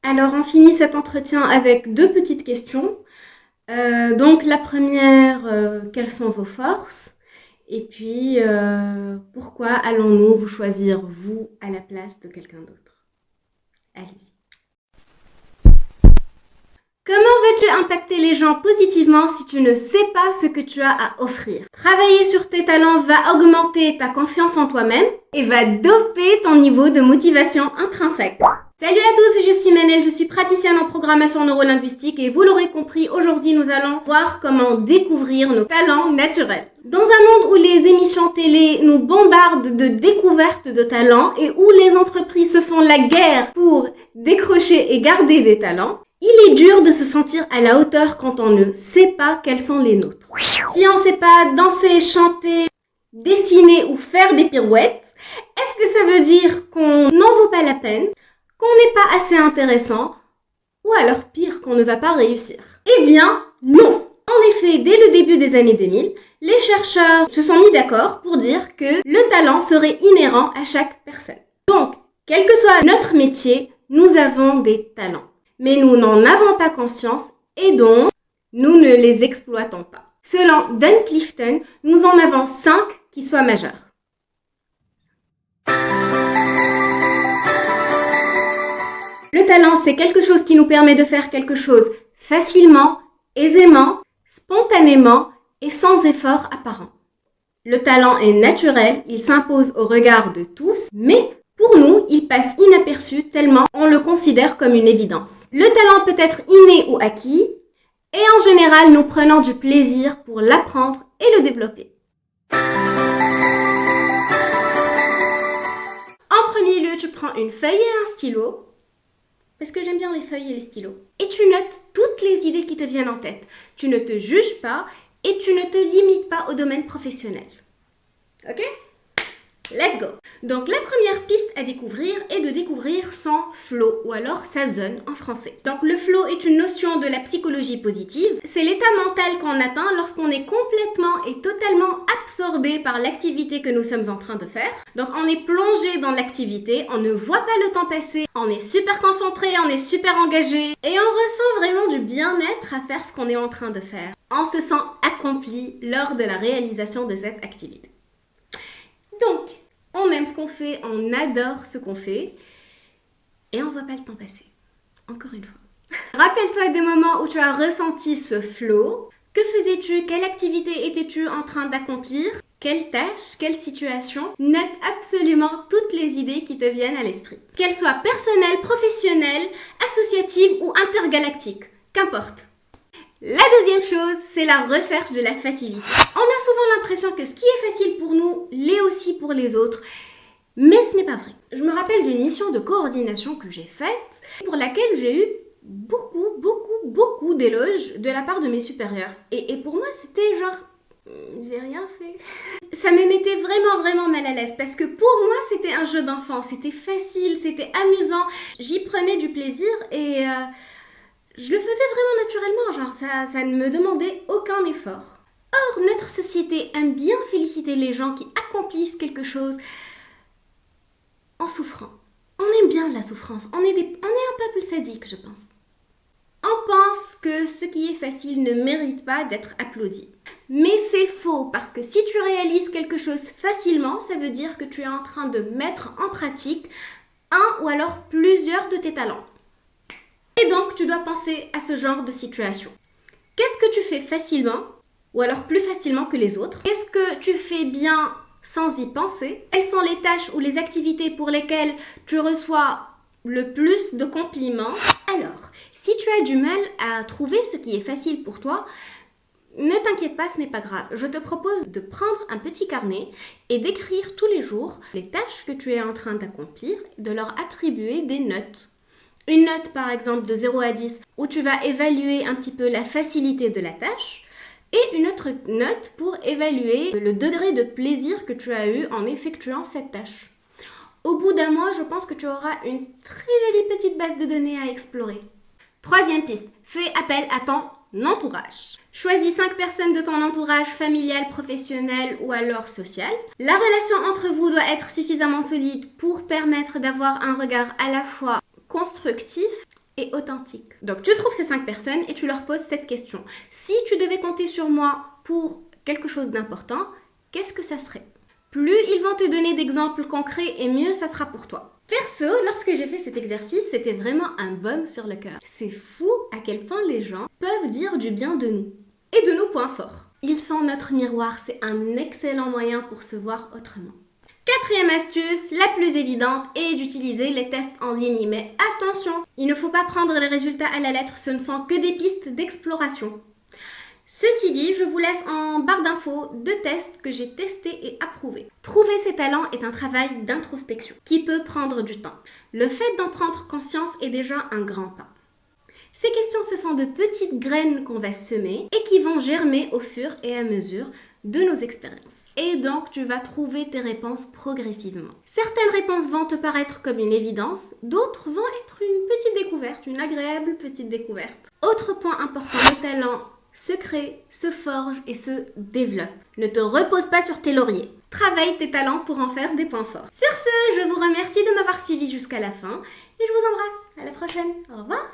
Alors, on finit cet entretien avec deux petites questions. Donc, la première, quelles sont vos forces? Et puis, pourquoi allons-nous vous choisir, vous, à la place de quelqu'un d'autre? Allez-y. Comment veux-tu impacter les gens positivement si tu ne sais pas ce que tu as à offrir? Travailler sur tes talents va augmenter ta confiance en toi-même et va doper ton niveau de motivation intrinsèque. Salut à tous, je suis Manel, je suis praticienne en programmation neurolinguistique et vous l'aurez compris, aujourd'hui nous allons voir comment découvrir nos talents naturels. Dans un monde où les émissions télé nous bombardent de découvertes de talents et où les entreprises se font la guerre pour décrocher et garder des talents, il est dur de se sentir à la hauteur quand on ne sait pas quels sont les nôtres. Si on ne sait pas danser, chanter, dessiner ou faire des pirouettes, est-ce que ça veut dire qu'on n'en vaut pas la peine, qu'on n'est pas assez intéressant, ou alors pire, qu'on ne va pas réussir? Eh bien, non! En effet, dès le début des années 2000, les chercheurs se sont mis d'accord pour dire que le talent serait inhérent à chaque personne. Donc, quel que soit notre métier, nous avons des talents. Mais nous n'en avons pas conscience et donc nous ne les exploitons pas. Selon Dan Clifton, nous en avons 5 qui soient majeurs. Le talent, c'est quelque chose qui nous permet de faire quelque chose facilement, aisément, spontanément et sans effort apparent. Le talent est naturel, il s'impose au regard de tous, mais pour nous, il passe inaperçu tellement on le considère comme une évidence. Le talent peut être inné ou acquis, et en général, nous prenons du plaisir pour l'apprendre et le développer. En premier lieu, tu prends une feuille et un stylo, parce que j'aime bien les feuilles et les stylos, et tu notes toutes les idées qui te viennent en tête. Tu ne te juges pas et tu ne te limites pas au domaine professionnel. Ok ? Let's go! Donc la première piste à découvrir est de découvrir son flow ou alors sa zone en français. Donc le flow est une notion de la psychologie positive. C'est l'état mental qu'on atteint lorsqu'on est complètement et totalement absorbé par l'activité que nous sommes en train de faire. Donc on est plongé dans l'activité, on ne voit pas le temps passer, on est super concentré, on est super engagé et on ressent vraiment du bien-être à faire ce qu'on est en train de faire. On se sent accompli lors de la réalisation de cette activité. Donc, on aime ce qu'on fait, on adore ce qu'on fait et on ne voit pas le temps passer. Encore une fois. Rappelle-toi des moments où tu as ressenti ce flow. Que faisais-tu? Quelle activité étais-tu en train d'accomplir? Quelle tâche? Quelle situation? Note absolument toutes les idées qui te viennent à l'esprit. Qu'elles soient personnelles, professionnelles, associatives ou intergalactiques. Qu'importe. La deuxième chose, c'est la recherche de la facilité. On a souvent l'impression que ce qui est facile pour nous l'est aussi pour les autres, mais ce n'est pas vrai. Je me rappelle d'une mission de coordination que j'ai faite, pour laquelle j'ai eu beaucoup d'éloges de la part de mes supérieurs. Et pour moi, c'était genre, j'ai rien fait. Ça me mettait vraiment mal à l'aise, parce que pour moi, c'était un jeu d'enfant, c'était facile, c'était amusant, j'y prenais du plaisir et... je le faisais vraiment naturellement, genre ça ne me demandait aucun effort. Or, notre société aime bien féliciter les gens qui accomplissent quelque chose en souffrant. On aime bien la souffrance, on est un peuple sadique, je pense. On pense que ce qui est facile ne mérite pas d'être applaudi. Mais c'est faux, parce que si tu réalises quelque chose facilement, ça veut dire que tu es en train de mettre en pratique un ou alors plusieurs de tes talents. Et donc, tu dois penser à ce genre de situation. Qu'est-ce que tu fais facilement, ou alors plus facilement que les autres? Qu'est-ce que tu fais bien sans y penser? Quelles sont les tâches ou les activités pour lesquelles tu reçois le plus de compliments? Alors, si tu as du mal à trouver ce qui est facile pour toi, ne t'inquiète pas, ce n'est pas grave. Je te propose de prendre un petit carnet et d'écrire tous les jours les tâches que tu es en train d'accomplir, de leur attribuer des notes. Une note par exemple de 0 à 10 où tu vas évaluer un petit peu la facilité de la tâche et une autre note pour évaluer le degré de plaisir que tu as eu en effectuant cette tâche. Au bout d'un mois, je pense que tu auras une très jolie petite base de données à explorer. Troisième piste, fais appel à ton entourage. Choisis 5 personnes de ton entourage familial, professionnel ou alors social. La relation entre vous doit être suffisamment solide pour permettre d'avoir un regard à la fois constructif et authentique. Donc tu trouves ces 5 personnes et tu leur poses cette question. Si tu devais compter sur moi pour quelque chose d'important, qu'est-ce que ça serait? Plus ils vont te donner d'exemples concrets et mieux ça sera pour toi. Perso, lorsque j'ai fait cet exercice, c'était vraiment un baume sur le cœur. C'est fou à quel point les gens peuvent dire du bien de nous et de nos points forts. Ils sont notre miroir, c'est un excellent moyen pour se voir autrement. 4e astuce, la plus évidente, est d'utiliser les tests en ligne. Mais attention, il ne faut pas prendre les résultats à la lettre, ce ne sont que des pistes d'exploration. Ceci dit, je vous laisse en barre d'infos 2 tests que j'ai testés et approuvés. Trouver ses talents est un travail d'introspection qui peut prendre du temps. Le fait d'en prendre conscience est déjà un grand pas. Ces questions, ce sont de petites graines qu'on va semer et qui vont germer au fur et à mesure de nos expériences. Et donc, tu vas trouver tes réponses progressivement. Certaines réponses vont te paraître comme une évidence, d'autres vont être une petite découverte, une agréable petite découverte. Autre point important, le talent se crée, se forge et se développe. Ne te repose pas sur tes lauriers. Travaille tes talents pour en faire des points forts. Sur ce, je vous remercie de m'avoir suivi jusqu'à la fin et je vous embrasse. À la prochaine. Au revoir.